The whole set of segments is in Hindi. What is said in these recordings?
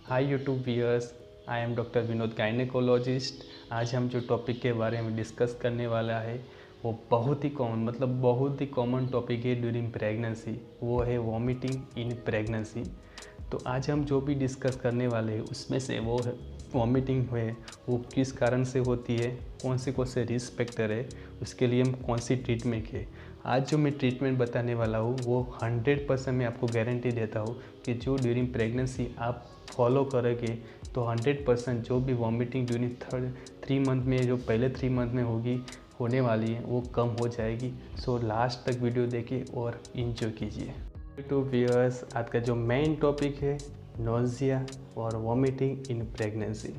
Hi YouTube viewers, I am doctor Vinod gynaecologist. आज हम जो टॉपिक के बारे में डिस्कस करने वाला है वो बहुत ही कॉमन टॉपिक है ड्यूरिंग प्रेगनेंसी। वो है वॉमिटिंग इन प्रेगनेंसी। तो आज हम जो भी डिस्कस करने वाले हैं उसमें से वो है वॉमिटिंग है वो किस कारण से होती है, कौन से रिस्क फैक्टर है, उसके लिए हम कौन सी ट्रीटमेंट है। आज जो मैं ट्रीटमेंट बताने वाला हूँ वो 100% मैं आपको गारंटी देता हूँ कि जो ड्यूरिंग प्रेगनेंसी आप फॉलो करोगे तो 100% जो भी वॉमिटिंग ड्यूरिंग 3 मंथ में, जो पहले 3 मंथ में होने वाली है वो कम हो जाएगी। सो लास्ट तक वीडियो देखिए और इंजॉय कीजिए। तो व्यूअर्स, आज का जो मेन टॉपिक है नोज़िया और वॉमिटिंग इन प्रेगनेंसी।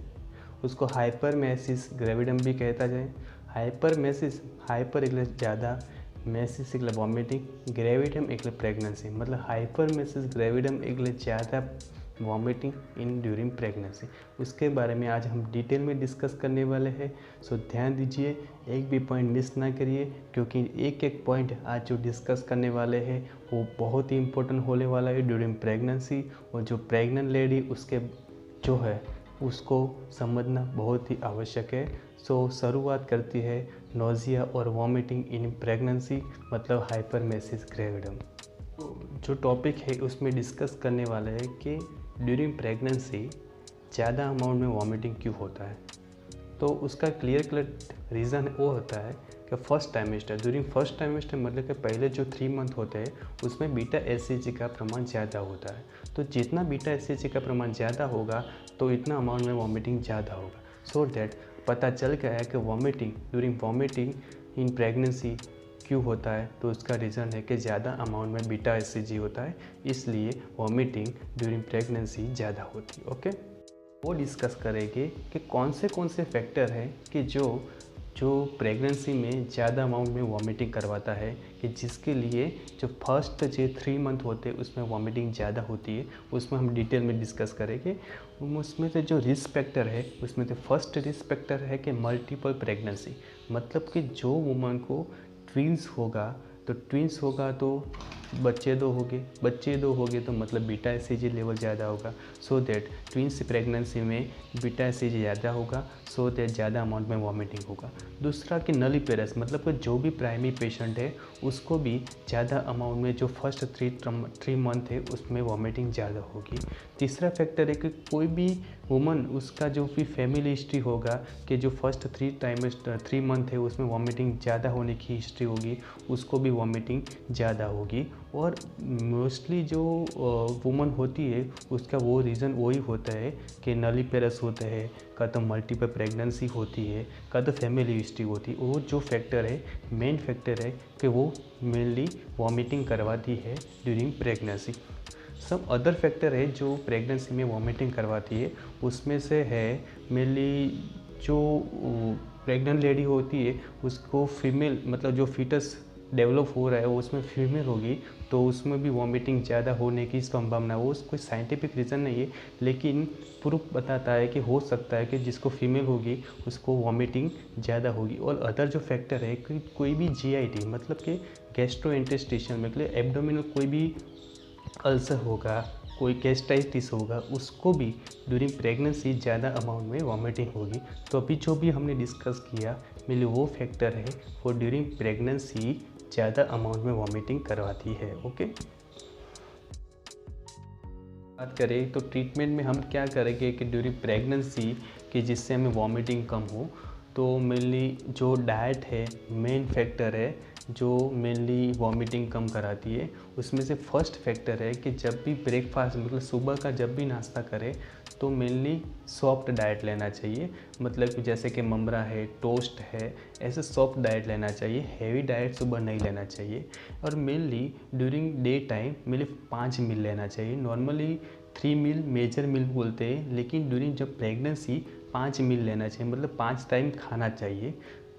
उसको हाइपरमेसिस ग्रेविडम भी कहता जाए। हाइपरमेसिस, हाइपर एक ज़्यादा, मेसिस एक वॉमिटिंग, ग्रेविडम एक प्रेगनेंसी। मतलब हाइपरमेसिस ग्रेविडम एक ज़्यादा वॉमिटिंग इन ड्यूरिंग प्रेगनेंसी। उसके बारे में आज हम डिटेल में डिस्कस करने वाले हैं। सो ध्यान दीजिए, एक भी पॉइंट मिस ना करिए, क्योंकि एक एक पॉइंट आज जो डिस्कस करने वाले हैं वो बहुत ही इम्पोर्टेंट होने वाला है ड्यूरिंग प्रेगनेंसी। और जो प्रेग्नेंट लेडी उसके जो है उसको समझना बहुत ही आवश्यक है। सो शुरुआत करती है नोज़िया और वॉमिटिंग इन प्रेगनेंसी, मतलब हाइपरमेसिस ग्रेविडम। जो टॉपिक है उसमें डिस्कस करने वाला है कि ड्यूरिंग प्रेगनेंसी ज़्यादा अमाउंट में वॉमिटिंग क्यों होता है। तो उसका क्लियर रीज़न वो होता है कि फर्स्ट टाइमेस्टर, ड्यूरिंग फर्स्ट टाइमेस्टर मतलब कि पहले जो 3 मंथ होते हैं उसमें बीटा एससीजी का प्रमाण ज़्यादा होता है। तो जितना बीटा एससीजी का प्रमाण ज़्यादा होगा तो इतना अमाउंट में वॉमिटिंग ज़्यादा होगा। सो दैट पता चल गया है कि वॉमिटिंग इन प्रेगनेंसी क्यों होता है। तो उसका रीज़न है कि ज़्यादा अमाउंट में बीटा एससीजी होता है, इसलिए वॉमिटिंग ड्यूरिंग प्रेगनेंसी ज़्यादा होती है। ओके, वो डिस्कस करेंगे कि कौन से फैक्टर हैं कि जो प्रेगनेंसी में ज़्यादा अमाउंट में वॉमिटिंग करवाता है, कि जिसके लिए जो फर्स्ट जो 3 मंथ होते हैं उसमें वॉमिटिंग ज़्यादा होती है। उसमें हम डिटेल में डिस्कस करेंगे। उसमें से जो रिस्क फैक्टर है उसमें से फर्स्ट रिस्क फैक्टर है कि मल्टीपल प्रेगनेंसी। मतलब कि जो वुमन को ट्विंस होगा तो बच्चे दो हो गए तो मतलब बीटा एससीजी लेवल ज़्यादा होगा। सो दैट ट्विंस प्रेगनेंसी में बीटा एससीजी ज़्यादा होगा, सो दैट ज़्यादा अमाउंट में वॉमिटिंग होगा। दूसरा कि नलीपेरस, मतलब कि जो भी प्राइमरी पेशेंट है उसको भी ज़्यादा अमाउंट में जो फर्स्ट 3 मंथ है उसमें वॉमिटिंग ज़्यादा होगी। तीसरा फैक्टर है कि कोई भी वुमन, उसका जो भी फैमिली हिस्ट्री होगा कि जो फर्स्ट 3 मंथ है उसमें वॉमिटिंग ज़्यादा होने की हिस्ट्री होगी, उसको भी वॉमिटिंग ज़्यादा होगी। और मोस्टली जो वुमन होती है उसका वो रीज़न वही होता है कि नलीपेरस होता है, का तो मल्टीपल प्रेगनेंसी होती है, का तो फैमिली हिस्ट्री होती है। वो जो फैक्टर है, मेन फैक्टर है कि वो मेनली वॉमिटिंग करवाती है ड्यूरिंग प्रेगनेंसी। सब अदर फैक्टर है जो प्रेगनेंसी में वॉमिटिंग करवाती है। उसमें से है मेनली जो प्रेग्नेंट लेडी होती है उसको फीमेल, मतलब जो फीटस डेवलप हो रहा है वो उसमें फीमेल होगी तो उसमें भी वॉमिटिंग ज़्यादा होने की संभावना है। वो कोई साइंटिफिक रीज़न नहीं है, लेकिन प्रूफ बताता है कि हो सकता है कि जिसको फीमेल होगी उसको वॉमिटिंग ज़्यादा होगी। और अदर जो फैक्टर है कि कोई भी जीआईटी, मतलब कि गैस्ट्रोइंटेस्टिशियल, मतलब एब्डोमिनल कोई भी अल्सर होगा, कोई गैस्ट्राइटिस होगा, उसको भी ड्यूरिंग प्रेगनेंसी ज़्यादा अमाउंट में वॉमिटिंग होगी। तो अभी जो भी हमने डिस्कस किया मेरे वो फैक्टर है वो ड्यूरिंग प्रेगनेंसी ज़्यादा अमाउंट में वॉमिटिंग करवाती है। ओके, बात करें तो ट्रीटमेंट में हम क्या करेंगे कि ड्यूरिंग प्रेगनेंसी कि जिससे हमें वॉमिटिंग कम हो, तो मेनली जो डाइट है मेन फैक्टर है जो मेनली वॉमिटिंग कम कराती है। उसमें से फर्स्ट फैक्टर है कि जब भी ब्रेकफास्ट, मतलब सुबह का जब भी नाश्ता करें तो मेनली सॉफ्ट डाइट लेना चाहिए। मतलब कि जैसे कि ममरा है, टोस्ट है, ऐसे सॉफ्ट डाइट लेना चाहिए। हैवी डाइट सुबह नहीं लेना चाहिए। और mainly during day time mainly 5 मील लेना चाहिए। नॉर्मली 3 मील मेजर मील बोलते हैं, लेकिन ड्यूरिंग जब प्रेगनेंसी 5 मील लेना चाहिए, मतलब 5 टाइम खाना चाहिए।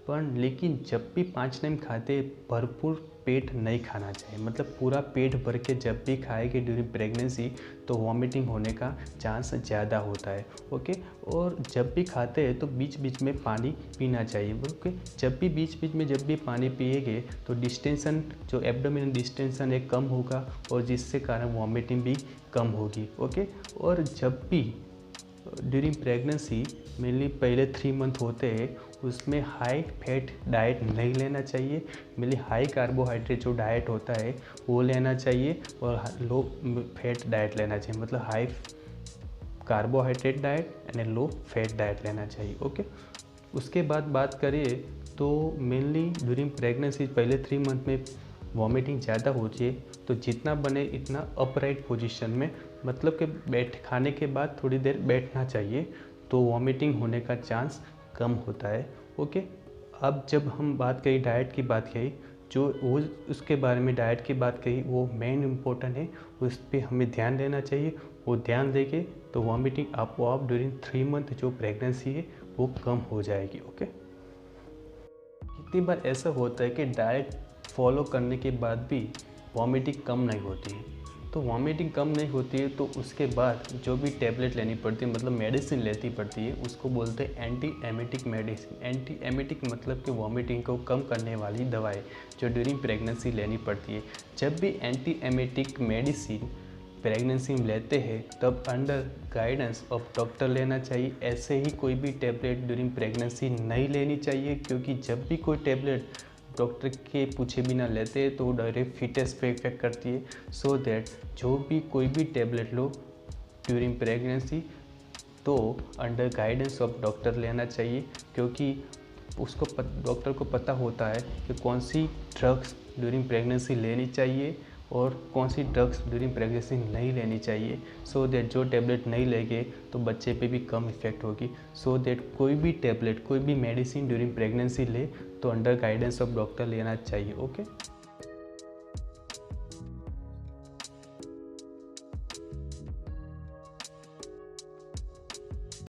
पर लेकिन जब भी 5 टाइम खाते भरपूर पेट नहीं खाना चाहिए। मतलब पूरा पेट भर के जब भी खाएंगे ड्यूरिंग प्रेगनेंसी तो वॉमिटिंग होने का चांस ज़्यादा होता है। ओके, और जब भी खाते हैं तो बीच बीच में पानी पीना चाहिए। ओके, जब भी पानी पिएंगे तो डिस्टेंशन, जो एब्डोमिनल डिस्टेंशन है कम होगा और जिससे कारण वॉमिटिंग भी कम होगी। ओके, और जब भी ड्यूरिंग प्रेगनेंसी मेनली पहले 3 मंथ होते हैं, उसमें हाई फैट डाइट नहीं लेना चाहिए। मेनली हाई कार्बोहाइड्रेट जो डाइट होता है वो लेना चाहिए और लो फैट डाइट लेना चाहिए, मतलब high carbohydrate diet and low fat diet लेना चाहिए। ओके, उसके बाद बात करिए तो मेनली ड्यूरिंग प्रेगनेंसी पहले 3 मंथ में वॉमिटिंग ज़्यादा होती है, तो जितना बने इतना अपराइट पोजीशन में, मतलब कि खाने के बाद थोड़ी देर बैठना चाहिए, तो वॉमिटिंग होने का चांस कम होता है। ओके, अब जब हम बात करी डाइट की बात कही, जो वो उसके बारे में डाइट की बात कही वो मेन इम्पोर्टेंट है, उस पर हमें ध्यान देना चाहिए। वो ध्यान देके तो वॉमिटिंग आपको आप ड्यूरिंग 3 मंथ जो प्रेगनेंसी है वो कम हो जाएगी। ओके, कितनी बार ऐसा होता है कि डाइट फॉलो करने के बाद भी वॉमिटिंग कम नहीं होती है, तो वॉमिटिंग कम नहीं होती है तो उसके बाद जो भी टैबलेट लेनी पड़ती है, मतलब मेडिसिन लेती पड़ती है, उसको बोलते हैं anti emetic medicine. Anti emetic मतलब कि वॉमिटिंग को कम करने वाली दवाई जो ड्यूरिंग प्रेगनेंसी लेनी पड़ती है। जब भी एंटी एमिटिक मेडिसिन प्रेगनेंसी में लेते हैं तब अंडर गाइडेंस ऑफ डॉक्टर लेना चाहिए। ऐसे ही कोई भी टैबलेट ड्यूरिंग प्रेगनेंसी नहीं लेनी चाहिए, क्योंकि जब भी कोई टैबलेट डॉक्टर के पूछे बिना लेते हैं तो वो डायरेक्ट फीटस पे इफेक्ट करती है। सो दैट जो भी कोई भी टैबलेट लो ड्यूरिंग प्रेगनेंसी तो अंडर गाइडेंस ऑफ डॉक्टर लेना चाहिए, क्योंकि उसको डॉक्टर को पता होता है कि कौन सी ड्रग्स ड्यूरिंग प्रेगनेंसी लेनी चाहिए और कौन सी ड्रग्स ड्यूरिंग प्रेगनेंसी नहीं लेनी चाहिए। सो दैट जो टैबलेट नहीं लेंगे तो बच्चे पे भी कम इफेक्ट होगी। सो दैट कोई भी टैबलेट कोई भी मेडिसिन ड्यूरिंग प्रेगनेंसी ले तो अंडर गाइडेंस ऑफ डॉक्टर लेना चाहिए। ओके।